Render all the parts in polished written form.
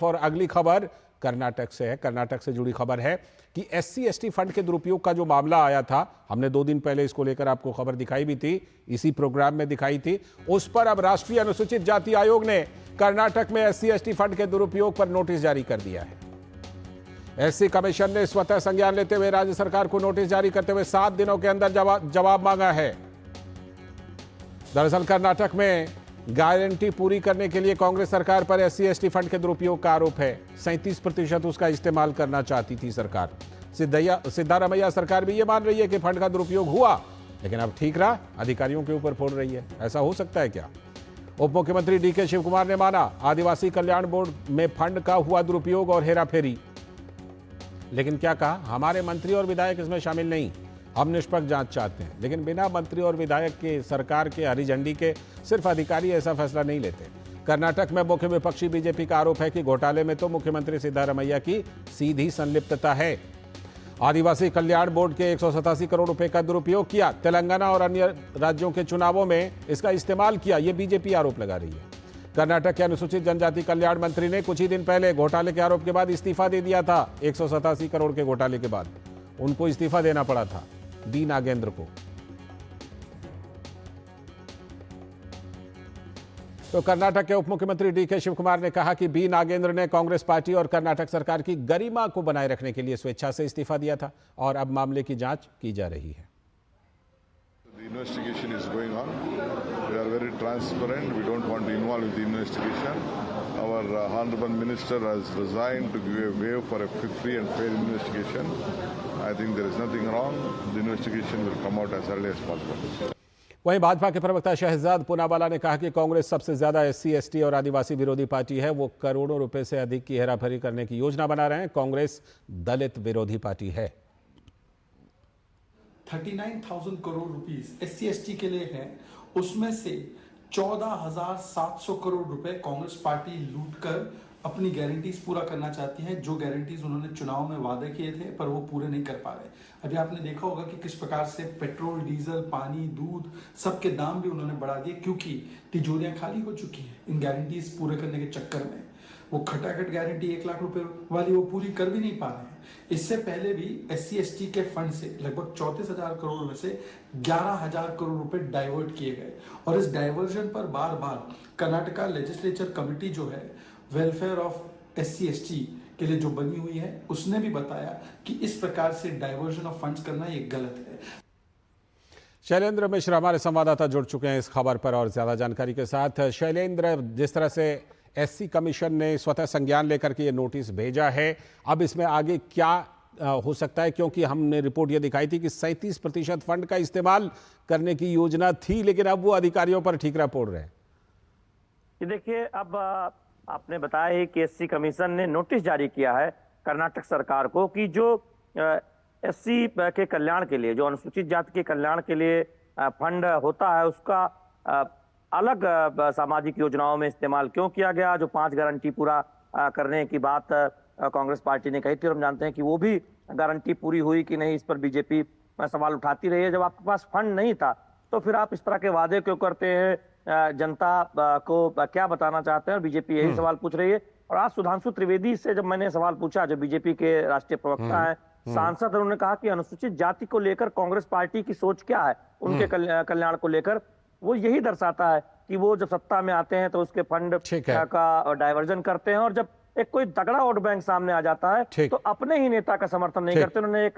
और अगली खबर कर्नाटक से है। कर्नाटक से जुड़ी खबर है कि एससी एसटी फंड के दुरुपयोग का जो मामला आया था, हमने 2 दिन पहले इसको लेकर आपको खबर दिखाई भी थी, इसी प्रोग्राम में दिखाई थी। उस पर अब राष्ट्रीय अनुसूचित जाति आयोग ने कर्नाटक में एससी एसटी फंड के दुरुपयोग पर नोटिस जारी कर दिया है। एससी कमीशन ने स्वतः संज्ञान लेते हुए राज्य सरकार को नोटिस जारी करते हुए 7 दिनों के अंदर जवाब मांगा है। दरअसल कर्नाटक में गारंटी पूरी करने के लिए कांग्रेस सरकार पर एससी एसटी फंड के दुरुपयोग का आरोप है। 37% उसका इस्तेमाल करना चाहती थी सरकार। सिद्धारमैया सरकार भी ये मान रही है कि फंड का दुरुपयोग हुआ, लेकिन अब ठीक रहा अधिकारियों के ऊपर फोड़ रही है। ऐसा हो सकता है क्या? उप मुख्यमंत्री डीके शिव कुमार ने माना आदिवासी कल्याण बोर्ड में फंड का हुआ दुरुपयोग और हेराफेरी, लेकिन क्या कहा, हमारे मंत्री और विधायक इसमें शामिल नहीं, हम निष्पक्ष जांच चाहते हैं। लेकिन बिना मंत्री और विधायक के, सरकार के हरी झंडी के सिर्फ अधिकारी ऐसा फैसला नहीं लेते। कर्नाटक में मुख्य विपक्षी बीजेपी का आरोप है कि घोटाले में तो मुख्यमंत्री सिद्धारमैया की सीधी संलिप्तता है। आदिवासी कल्याण बोर्ड के 187 करोड़ रुपए का दुरुपयोग किया, तेलंगाना और अन्य राज्यों के चुनावों में इसका इस्तेमाल किया, यह बीजेपी आरोप लगा रही है। कर्नाटक के अनुसूचित जनजाति कल्याण मंत्री ने कुछ ही दिन पहले घोटाले के आरोप के बाद इस्तीफा दे दिया था। 187 करोड़ के घोटाले के बाद उनको इस्तीफा देना पड़ा था, बी नागेंद्र को। तो कर्नाटक के उप मुख्यमंत्री डीके शिव कुमार ने कहा कि बी नागेंद्र ने कांग्रेस पार्टी और कर्नाटक सरकार की गरिमा को बनाए रखने के लिए स्वेच्छा से इस्तीफा दिया था और अब मामले की जांच की जा रही है। The investigation is going on. We are very transparent. We don't want to involve with the investigation. Our Honorable Minister has resigned to give a way for a free and fair investigation. I think there is nothing wrong. The investigation will come out as early as possible. वहीं भाजपा के प्रवक्ता शहजाद पूनावाला ने कहा कि कांग्रेस सबसे ज्यादा SC ST और आदिवासी विरोधी पार्टी है। वो करोड़ों रुपए से अधिक की हेराफेरी करने की योजना बना रहे हैं। कांग्रेस दलित विरोधी पार्टी है। 39,000 करोड़ रुपीस एससी एसटी के लिए है, उसमें से 14,700 करोड़ रुपए कांग्रेस पार्टी लूटकर अपनी गारंटीज पूरा करना चाहती है, जो गारंटीज उन्होंने चुनाव में वादे किए थे पर वो पूरे नहीं कर पा रहे। अभी आपने देखा होगा कि किस प्रकार से पेट्रोल, डीजल, पानी, दूध सबके दाम भी उन्होंने बढ़ा दिए, क्योंकि तिजोरियां खाली हो चुकी हैं इन गारंटीज पूरे करने के चक्कर में। वो खटाखट गारंटी 1 लाख रुपए वाली वो पूरी कर भी नहीं पा रहे हैं। इससे पहले भी एससी एसटी के फंड से लगभग 34,000 करोड़ में से 11,000 करोड़ रुपए डाइवर्ट किए गए और इस डाइवर्जन पर बार बार कर्नाटका लेजिस्लेचर कमेटी जो है वेलफेयर ऑफ एससी एसटी के लिए जो बनी हुई है, उसने भी बताया कि इस प्रकार से डाइवर्जन ऑफ फंड्स करना ये गलत है। शैलेंद्र मिश्र हमारे संवाददाता जुड़ चुके हैं इस खबर पर और ज्यादा जानकारी के साथ। शैलेंद्र, जिस तरह से एससी कमीशन ने स्वतः संज्ञान लेकर के ये नोटिस भेजा है, अब इसमें आगे क्या हो सकता है? क्योंकि हमने रिपोर्ट ये दिखाई थी कि 37% फंड का इस्तेमाल करने की योजना थी, लेकिन अब वो अधिकारियों पर ठीकरा फोड़ रहे हैं। देखिए, अब आपने बताया है कि एससी कमीशन ने नोटिस जारी किया है कर्नाटक सरकार को कि जो एससी के कल्याण के लिए, जो अनुसूचित जाति के कल्याण के लिए फंड होता है, उसका अलग सामाजिक योजनाओं में इस्तेमाल क्यों किया गया। जो 5 गारंटी पूरा करने की बात कांग्रेस पार्टी ने कही थी और हम जानते हैं कि वो भी गारंटी पूरी हुई कि नहीं, इस पर बीजेपी सवाल उठाती रही है। जब आपके पास फंड नहीं था तो फिर आप इस तरह के वादे क्यों करते हैं, जनता को क्या बताना चाहते हैं, और बीजेपी यही सवाल पूछ रही है। और आज सुधांशु त्रिवेदी से जब मैंने सवाल पूछा, जो बीजेपी के राष्ट्रीय प्रवक्ता हैं, सांसद, उन्होंने कहा कि अनुसूचित जाति को लेकर कांग्रेस पार्टी की सोच क्या है, उनके कल्याण को लेकर, वो यही दर्शाता है कि वो जब सत्ता में आते हैं तो उसके फंड का डाइवर्जन करते हैं, और जब एक कोई तगड़ा वोट बैंक सामने आ जाता है तो अपने ही नेता का समर्थन नहीं करते। उन्होंने एक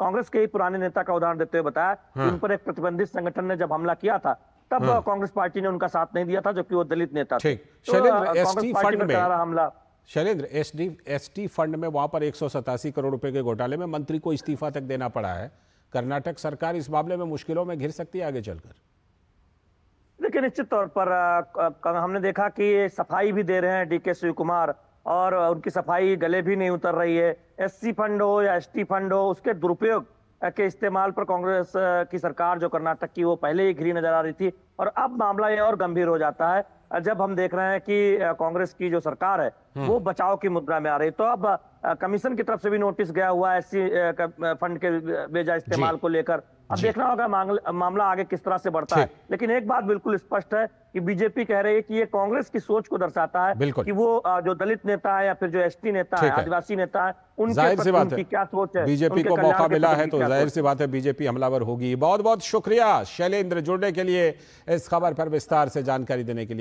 कांग्रेस के ही पुराने नेता का उदाहरण देते हुए बताया, उन पर एक प्रतिबंधित संगठन ने जब हमला किया था तब कांग्रेस पार्टी ने उनका साथ नहीं दिया था, जबकि वो दलित नेता थे। शैलेंद्र, एसटी फंड में हमला, शैलेंद्र एसटी फंड में वहां पर 187 करोड़ रुपए के घोटाले में मंत्री को इस्तीफा तक देना पड़ा है। कर्नाटक सरकार इस मामले में मुश्किलों में घिर सकती है आगे चलकर। देखिए, निश्चित तौर पर हमने देखा कि सफाई भी दे रहे हैं डीके शिव कुमार, और उनकी सफाई गले भी नहीं उतर रही है। एससी फंड हो या एसटी फंड हो, उसके दुरुपयोग के इस्तेमाल पर कांग्रेस की सरकार जो कर्नाटक की, वो पहले ही घिरी नजर आ रही थी, और अब मामला ये और गंभीर हो जाता है जब हम देख रहे हैं कि कांग्रेस की जो सरकार है वो बचाव की मुद्रा में आ रही है, तो अब कमीशन की तरफ से भी नोटिस गया हुआ है एससी फंड के बेजा इस्तेमाल को लेकर। अब देखना होगा मामला आगे किस तरह से बढ़ता है। लेकिन एक बात बिल्कुल स्पष्ट है कि बीजेपी कह रही है कि ये कांग्रेस की सोच को दर्शाता है कि वो जो दलित नेता है या फिर जो एसटी नेता है, आदिवासी नेता है, उनके उनकी क्या सोच है। बीजेपी को मौका मिला है तो जाहिर सी बात है बीजेपी हमलावर होगी। बहुत बहुत शुक्रिया शैलेंद्र जुड़ने के लिए, इस खबर पर विस्तार से जानकारी देने के लिए।